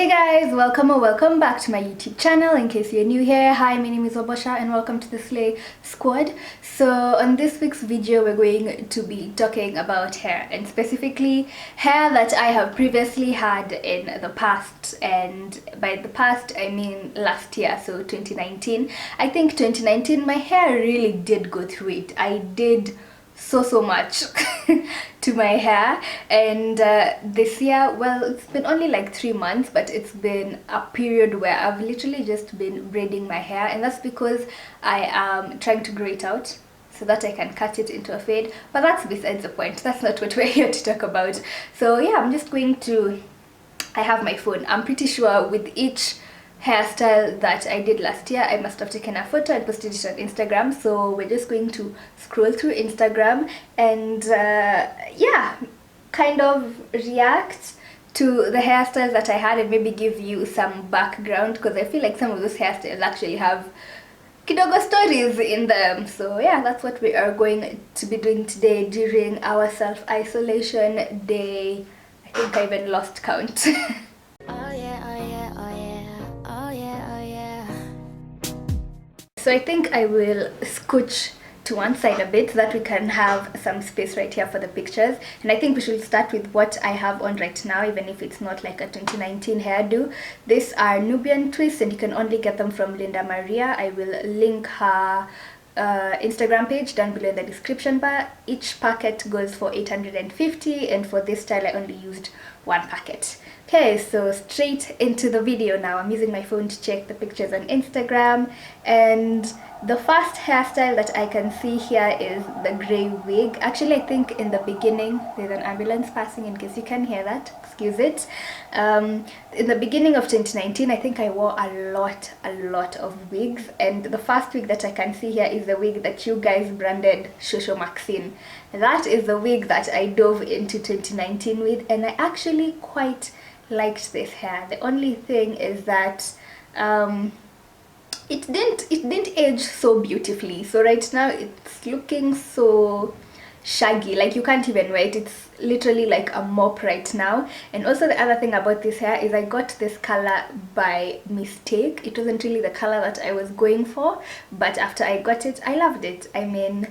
Hey guys, welcome or welcome back to my YouTube channel. In case you're new here, hi, my name is Wabosha and welcome to the Slay Squad. So on this week's video we're going to be talking about hair, and specifically hair that I have previously had in the past, and by the past I mean last year, so 2019. I think 2019 my hair really did go through it. I did so much to my hair, and this year, well, it's been only like 3 months, but it's been a period where I've literally just been braiding my hair, and that's because I am trying to grow it out so that I can cut it into a fade. But that's besides the point. That's not what we're here to talk about. So yeah, I'm just going to, I have my phone. I'm pretty sure with each hairstyle that I did last year I must have taken a photo and posted it on Instagram, so we're just going to scroll through Instagram and yeah, kind of react to the hairstyles that I had and maybe give you some background, because I feel like some of those hairstyles actually have kidogo stories in them. So yeah, that's what we are going to be doing today during our self-isolation day. I think I even lost count. So I think I will scooch to one side a bit so that we can have some space right here for the pictures. And I think we should start with what I have on right now, even if it's not like a 2019 hairdo. These are Nubian twists and you can only get them from Linda Maria. I will link her Instagram page down below in the description bar. Each packet goes for 850, and for this style I only used one packet. Okay, so straight into the video now. I'm using my phone to check the pictures on Instagram, and the first hairstyle that I can see here is the grey wig. Actually, I think in the beginning, there's an ambulance passing in case you can hear that, excuse it. In the beginning of 2019, I think I wore a lot of wigs, and the first wig that I can see here is the wig that you guys branded Wabosha Maxine. That is the wig that I dove into 2019 with, and I actually quite liked this hair. The only thing is that it didn't age so beautifully. So right now it's looking so shaggy, like you can't even wear it. It's literally like a mop right now. And also the other thing about this hair is I got this color by mistake. It wasn't really the color that I was going for, but after I got it, I loved it. I mean,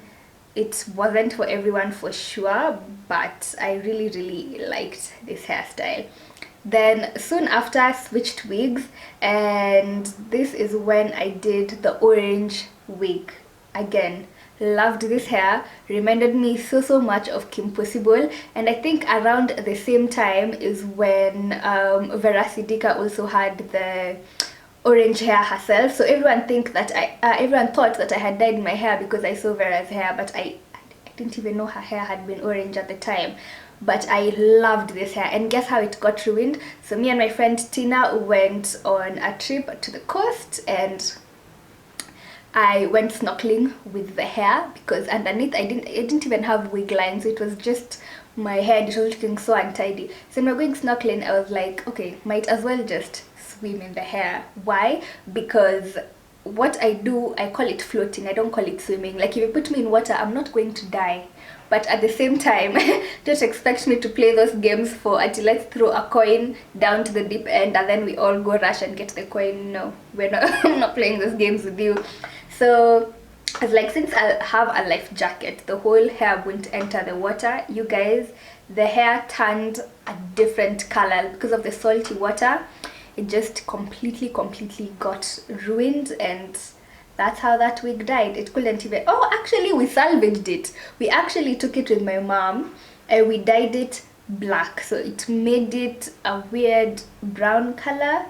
it wasn't for everyone for sure, but I really liked this hairstyle. Then soon after I switched wigs, and this is when I did the orange wig. Again, loved this hair, reminded me so much of Kim Possible, and I think around the same time is when Vera Sidika also had the orange hair herself. So everyone thought that I had dyed my hair because I saw Vera's hair, but I didn't even know her hair had been orange at the time. But I loved this hair, and guess how it got ruined? So me and my friend Tina went on a trip to the coast, and I went snorkeling with the hair because underneath I didn't even have wig lines. It was just my head. It was looking so untidy. So when we were going snorkeling, I was like, okay, might as well just swim in the hair. Why? Because what I do, I call it floating. I don't call it swimming. Like if you put me in water, I'm not going to die. But at the same time, don't expect me to play those games for until let's throw a coin down to the deep end and then we all go rush and get the coin. No, we're not. I'm not playing those games with you. So I was like, since I'll have a life jacket, the whole hair won't enter the water. You guys, the hair turned a different color because of the salty water. It just completely got ruined, and that's how that wig died. It couldn't even, oh, actually we salvaged it. We actually took it with my mom and we dyed it black, so it made it a weird brown color.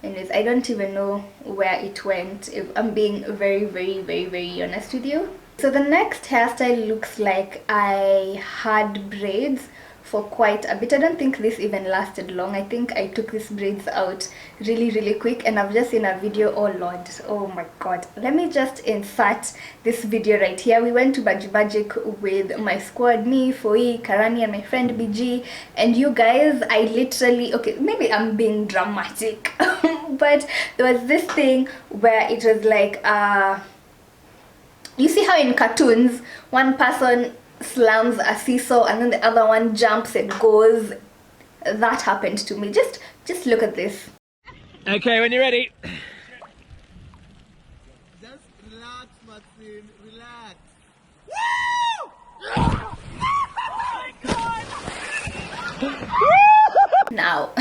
Anyways, I don't even know where it went, if I'm being very honest with you. So the next hairstyle looks like I had braids for quite a bit. I don't think this even lasted long. I think I took these braids out really quick, and I've just seen a video. Oh lord, oh my god, let me just insert this video right here. We went to Bajibajik with my squad, me, Foi, Karani, and my friend BG, and you guys, I literally, okay, maybe I'm being dramatic but there was this thing where it was like you see how in cartoons one person slams a seesaw and then the other one jumps and goes? That happened to me. Just look at this. Okay, when you're ready. Just relax, Maxine, relax. Now,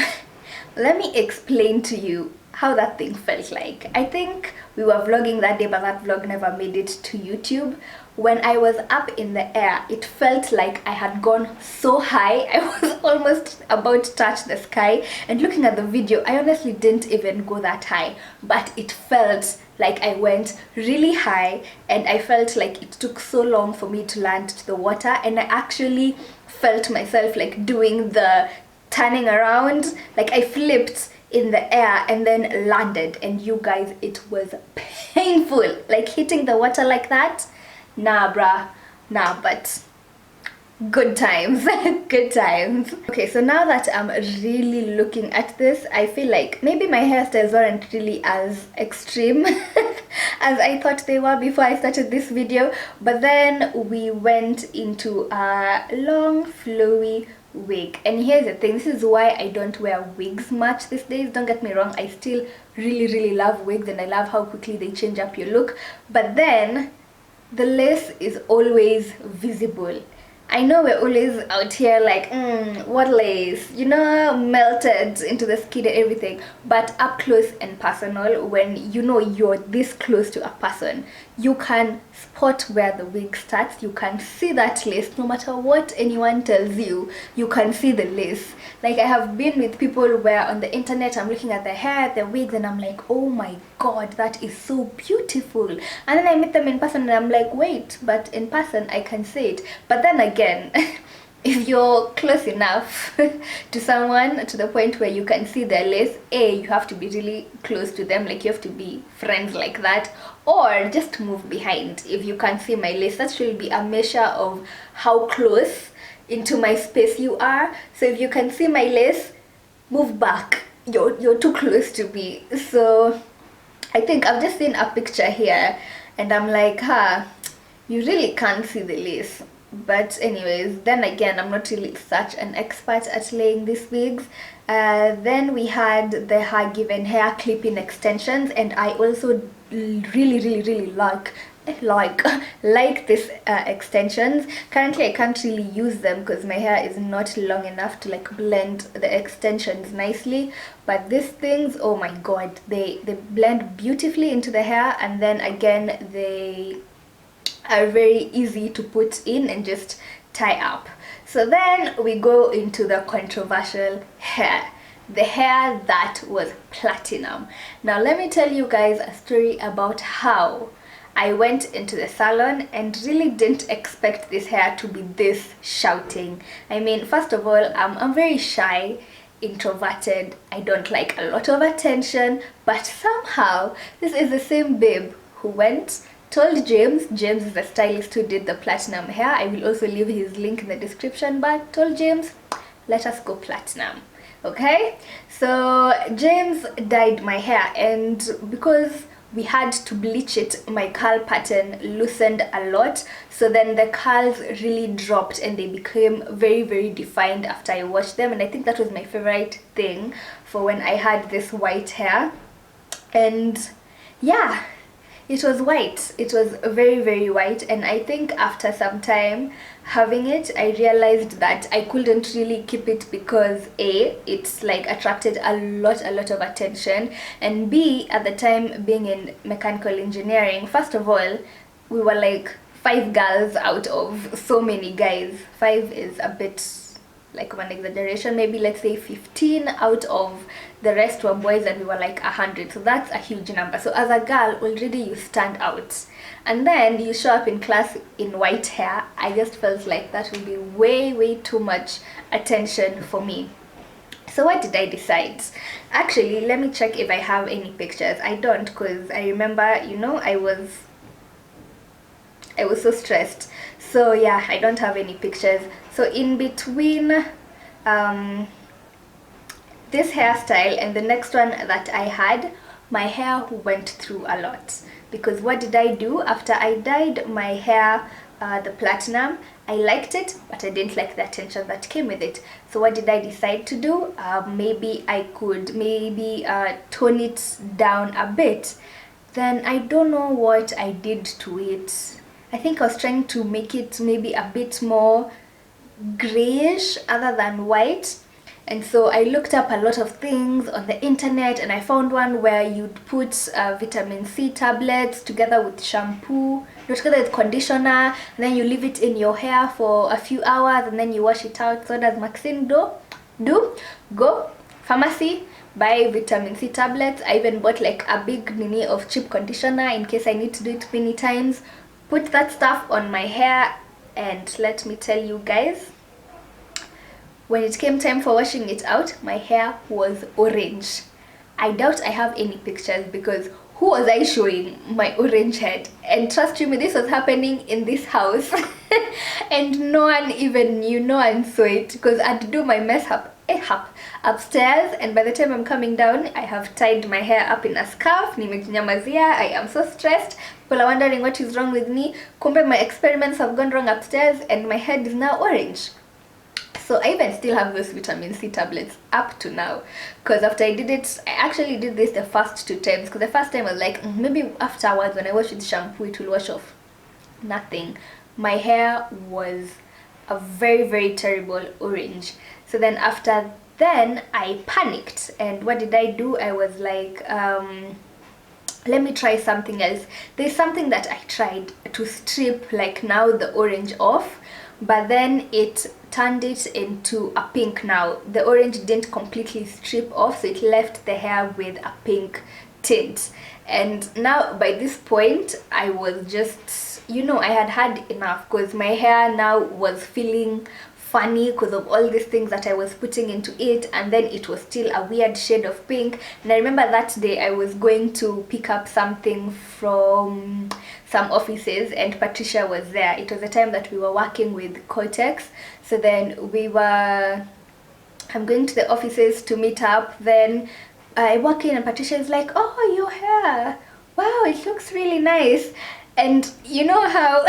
let me explain to you how that thing felt like. I think we were vlogging that day, but that vlog never made it to YouTube. When I was up in the air, it felt like I had gone so high. I was almost about to touch the sky. And looking at the video, I honestly didn't even go that high, but it felt like I went really high, and I felt like it took so long for me to land to the water, and I actually felt myself like doing the turning around, like I flipped in the air and then landed. And you guys, it was painful, like hitting the water like that. Nah bruh, nah, but good times. Good times. Okay, so now that I'm really looking at this, I feel like maybe my hairstyles weren't really as extreme as I thought they were before I started this video. But then we went into a long flowy wig, and here's the thing, this is why I don't wear wigs much these days. Don't get me wrong, I still really love wigs, and I love how quickly they change up your look, but then the lace is always visible. I know we're always out here like, what lace? You know, melted into the skin and everything. But up close and personal, when you know you're this close to a person, you can spot where the wig starts. You can see that lace. No matter what anyone tells you, you can see the lace. Like, I have been with people where on the internet I'm looking at their hair, their wigs, and I'm like, oh my god, that is so beautiful. And then I meet them in person and I'm like, wait, but in person I can see it. But then again, if you're close enough to someone to the point where you can see their lace, you have to be really close to them, like you have to be friends like that, or just move behind. If you can see my lace, that should be a measure of how close into my space you are. So if you can see my lace, move back. You're too close to me. So I think I've just seen a picture here and I'm like, you really can't see the lace. But anyways, then again, I'm not really such an expert at laying these wigs. Then we had the hair given hair clip-in extensions, and I also really like this extensions. Currently I can't really use them because my hair is not long enough to like blend the extensions nicely, but these things, oh my god, they blend beautifully into the hair, and then again they are very easy to put in and just tie up. So then we go into the controversial hair, the hair that was platinum. Now let me tell you guys a story about how I went into the salon and really didn't expect this hair to be this shouting. I mean, first of all, I'm very shy, introverted, I don't like a lot of attention, but somehow this is the same babe who went, told James is the stylist who did the platinum hair. I will also leave his link in the description, but told James, let us go platinum. Okay, so James dyed my hair, and because we had to bleach it, my curl pattern loosened a lot, so then the curls really dropped and they became very defined after I washed them. And I think that was my favorite thing for when I had this white hair. And yeah, it was white. It was very white, and I think after some time having it, I realized that I couldn't really keep it because A, it's like attracted a lot of attention, and B, at the time being in mechanical engineering, first of all, we were like 5 girls out of so many guys. 5 is a bit like one exaggeration, maybe let's say 15 out of the rest were boys, and we were like 100, so that's a huge number. So as a girl, already you stand out, and then you show up in class in white hair. I just felt like that would be way too much attention for me. So what did I decide? Actually, let me check if I have any pictures. I don't, because I remember, you know, I was so stressed. So yeah, I don't have any pictures. So in between this hairstyle and the next one that I had, my hair went through a lot. Because what did I do? After I dyed my hair the platinum. I liked it, but I didn't like the attention that came with it. So what did I decide to do? Maybe I could tone it down a bit. Then I don't know what I did to it. I think I was trying to make it maybe a bit more grayish other than white. And so I looked up a lot of things on the internet, and I found one where you'd put vitamin C tablets together with shampoo, no, together with conditioner, and then you leave it in your hair for a few hours and then you wash it out. So does Maxine do? Go pharmacy, buy vitamin C tablets. I even bought like a big mini of cheap conditioner in case I need to do it many times. Put that stuff on my hair, and let me tell you guys, when it came time for washing it out, my hair was orange. I doubt I have any pictures, because who was I showing my orange head? And trust me, this was happening in this house and no one even knew, no one saw it, because I'd do my mess up upstairs, and by the time I'm coming down, I have tied my hair up in a scarf. Nimejinyamazia. I am so stressed. People are wondering what is wrong with me. Kumbe my experiments have gone wrong upstairs and my head is now orange. So I even still have those vitamin C tablets up to now, because after I did it, I actually did this the first 2 times, because the first time I was like, maybe afterwards when I wash with shampoo it will wash off. Nothing. My hair was a very, very terrible orange. So then after then I panicked, and what did I do? I was like, let me try something else. There's something that I tried to strip like now the orange off, but then it turned it into a pink. Now the orange didn't completely strip off, so it left the hair with a pink tint. And now by this point I was just, I had had enough, because my hair now was feeling funny because of all these things that I was putting into it, and then it was still a weird shade of pink. And I remember that day I was going to pick up something from some offices, and Patricia was there. It was the time that we were working with Cortex, so then I'm going to the offices to meet up. Then I walk in and Patricia is like, oh, your hair, wow, it looks really nice. And you know how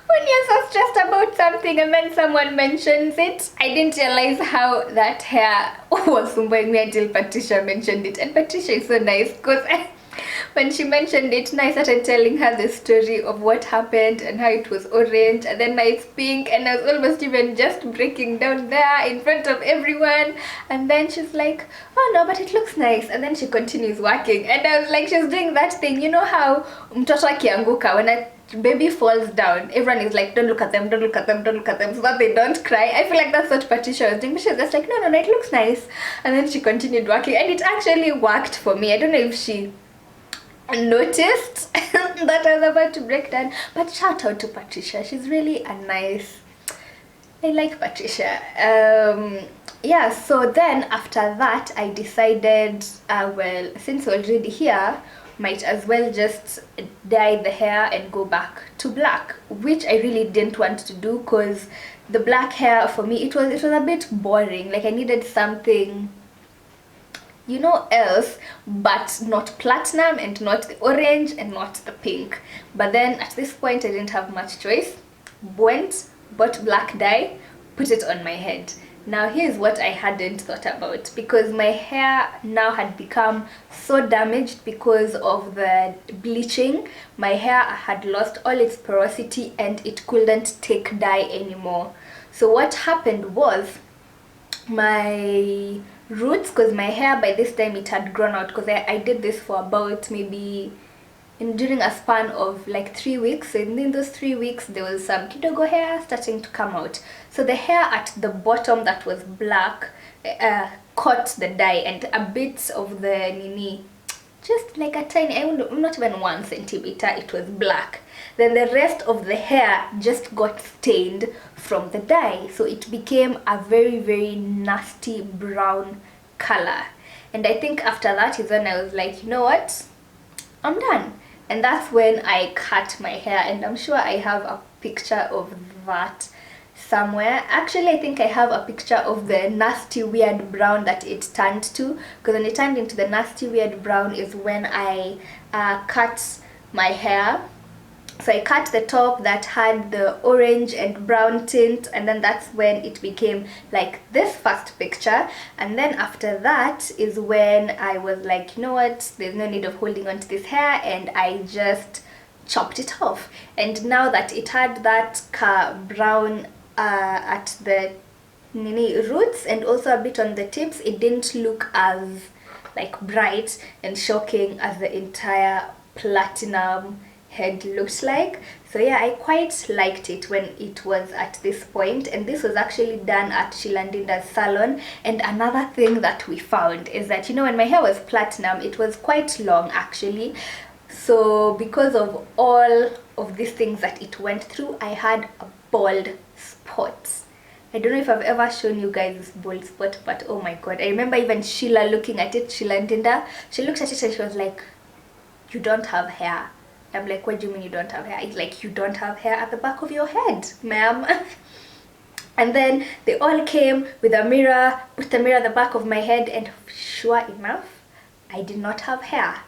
when you're so stressed about something and then someone mentions it, I didn't realize how that hair was sumboing me until Patricia mentioned it. And Patricia is so nice, because when she mentioned it, I started telling her the story of what happened and how it was orange and then now it's pink, and I was almost even just breaking down there in front of everyone. And then she's like, oh no, but it looks nice. And then she continues working, and I was like, she's doing that thing, you know how mtoto akianguka, when a baby falls down, everyone is like, don't look at them, don't look at them, don't look at them, so that they don't cry. I feel like that's what Patricia was doing, but she was just like, no, it looks nice. And then she continued working, and it actually worked for me. I don't know if she noticed that I was about to break down, but shout out to Patricia, she's really a nice, I like Patricia. Yeah, so then after that I decided, well, since we're already here, might as well just dye the hair and go back to black, which I really didn't want to do, because the black hair for me, it was a bit boring. Like I needed something else, but not platinum and not the orange and not the pink. But then at this point I didn't have much choice. Bought black dye, put it on my head. Now here's what I hadn't thought about, because my hair now had become so damaged because of the bleaching. My hair had lost all its porosity and it couldn't take dye anymore. So what happened was, my roots, because my hair by this time it had grown out, because I did this for about maybe during a span of like 3 weeks, and in those 3 weeks there was some kidogo hair starting to come out. So the hair at the bottom that was black caught the dye, and a bit of the nini, just like a tiny, not even 1 centimeter, it was black. Then the rest of the hair just got stained from the dye, so it became a very, very nasty brown color. And I think after that is when I was like, you know what, I'm done. And that's when I cut my hair, and I'm sure I have a picture of that somewhere. Actually, I think I have a picture of the nasty weird brown that it turned to, because when it turned into the nasty weird brown is when I cut my hair. So I cut the top that had the orange and brown tint, and then that's when it became like this first picture. And then after that is when I was like, you know what, there's no need of holding on to this hair, and I just chopped it off. And now that it had that brown at the roots and also a bit on the tips, it didn't look as like bright and shocking as the entire platinum head looked like. So yeah, I quite liked it when it was at this point, and this was actually done at Shilandinda's salon. And another thing that we found is that, you know, when my hair was platinum, it was quite long actually. So because of all of these things that it went through, I had a bald spot. I don't know if I've ever shown you guys this bald spot, but oh my god, I remember even Sheila looking at it, Sheila Ndinda, she looked at it and she was like, you don't have hair. I'm like, what do you mean you don't have hair? It's like, you don't have hair at the back of your head, ma'am. And then they all came with a mirror, put the mirror at the back of my head, and sure enough, I did not have hair.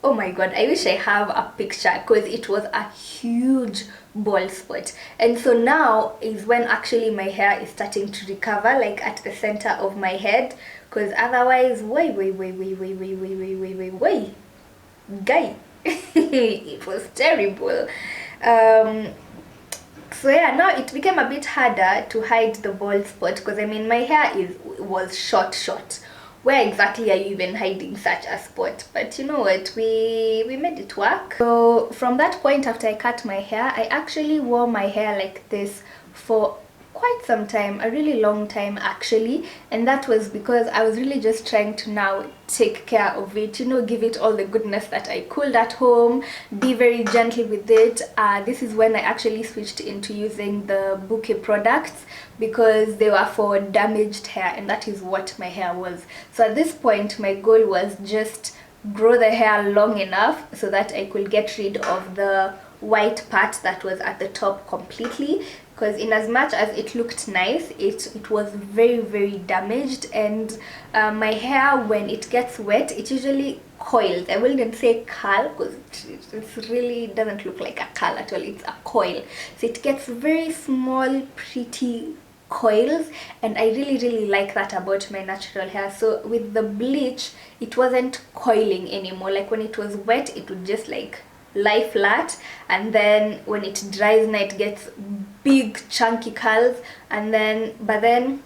Oh my god, I wish I have a picture, because it was a huge bald spot. And so now is when actually my hair is starting to recover, like at the center of my head, because otherwise, way, guy, it was terrible. So yeah, now it became a bit harder to hide the bald spot, because I mean my hair was short. Where exactly are you even hiding such a spot? But you know what, we made it work. So from that point, after I cut my hair, I actually wore my hair like this for quite some time, a really long time actually. And that was because I was really just trying to now take care of it, you know, give it all the goodness that I could at home, be very gentle with it. This is when I actually switched into using the bouquet products, because they were for damaged hair, and that is what my hair was. So at this point, my goal was just grow the hair long enough so that I could get rid of the white part that was at the top completely, because in as much as it looked nice, it was very damaged. And my hair, when it gets wet, it usually coils. I wouldn't say curl, because it really doesn't look like a curl at all, it's a coil. So it gets very small pretty coils, and I really like that about my natural hair. So with the bleach, it wasn't coiling anymore. Like when it was wet, it would just like lie flat, and then when it dries now it gets big chunky curls, and then but then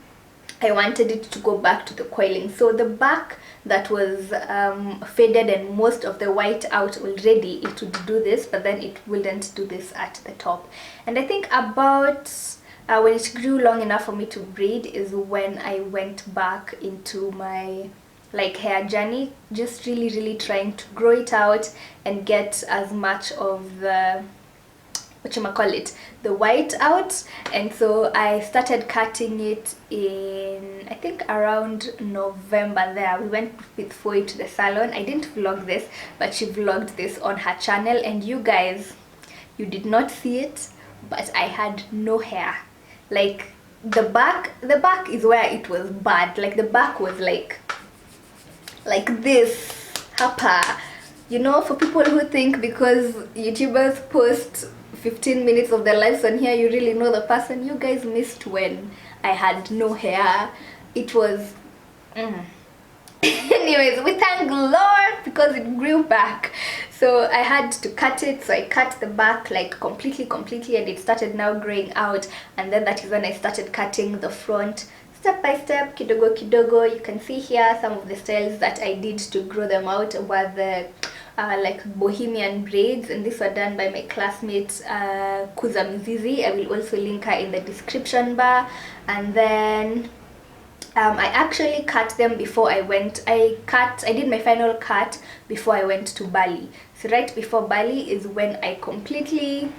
I wanted it to go back to the coiling. So the back that was faded and most of the white out already, it would do this, but then it wouldn't do this at the top. And I think about when it grew long enough for me to braid is when I went back into my like hair journey, just really trying to grow it out and get as much of the the white out. And so I started cutting it in, I think around November there. We went with Foy to the salon. I didn't vlog this, but she vlogged this on her channel, and you guys, you did not see it, but I had no hair. Like the back is where it was bad. Like the back was like this hapa, you know, for people who think because YouTubers post 15 minutes of their lives on here you really know the person. You guys missed when I had no hair. It was anyways, we thank Lord because it grew back. So I had to cut it, so I cut the back like completely, and it started now growing out. And then that is when I started cutting the front step by step, kidogo. You can see here some of the styles that I did to grow them out were the like bohemian braids, and these were done by my classmate Kuza Mizizi. I will also link her in the description bar. And then I actually cut them before I went. I did my final cut before I went to Bali. So right before Bali is when I completely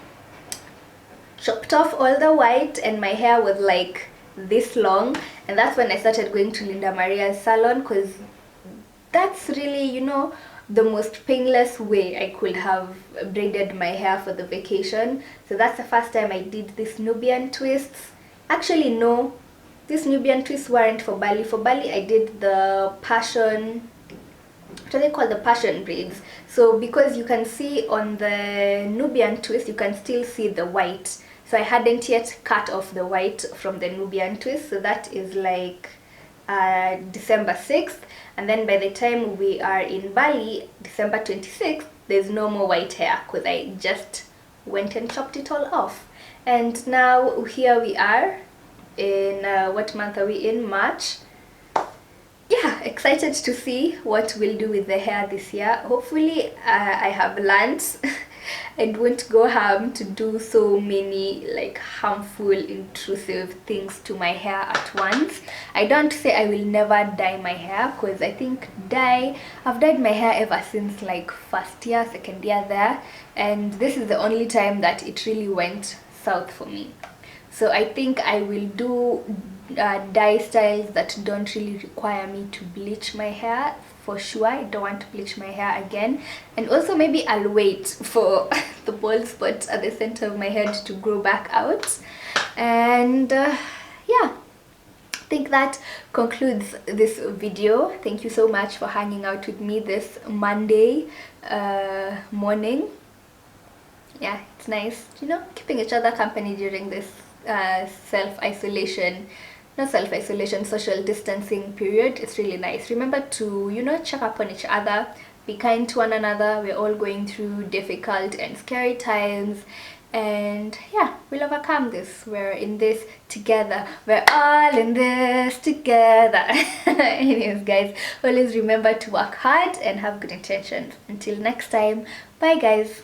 chopped off all the white, and my hair was like this long. And that's when I started going to Linda Maria's salon, because that's really, you know, the most painless way I could have braided my hair for the vacation. So that's the first time I did these Nubian twists. Actually no, these Nubian twists weren't for Bali. For Bali I did the passion what are they called, the passion braids. So because you can see on the Nubian twist, you can still see the white. So I hadn't yet cut off the white from the Nubian twist, so that is like December 6th, and then by the time we are in Bali, December 26th, there's no more white hair because I just went and chopped it all off. And now here we are in what month are we in? March. Yeah, excited to see what we'll do with the hair this year. Hopefully I have learned and won't go harm to do so many like harmful, intrusive things to my hair at once. I don't say I will never dye my hair, because I think I've dyed my hair ever since like first year, second year there, and this is the only time that it really went south for me. So I think I will do dye styles that don't really require me to bleach my hair for sure. I don't want to bleach my hair again, and also maybe I'll wait for the bald spot at the center of my head to grow back out. And yeah, I think that concludes this video. Thank you so much for hanging out with me this Monday morning. Yeah, it's nice, you know, keeping each other company during this social distancing period. It's really nice. Remember to, you know, check up on each other, be kind to one another. We're all going through difficult and scary times, and yeah, we'll overcome this. We're in this together. We're all in this together. Anyways guys, always remember to work hard and have good intentions. Until next time, bye guys.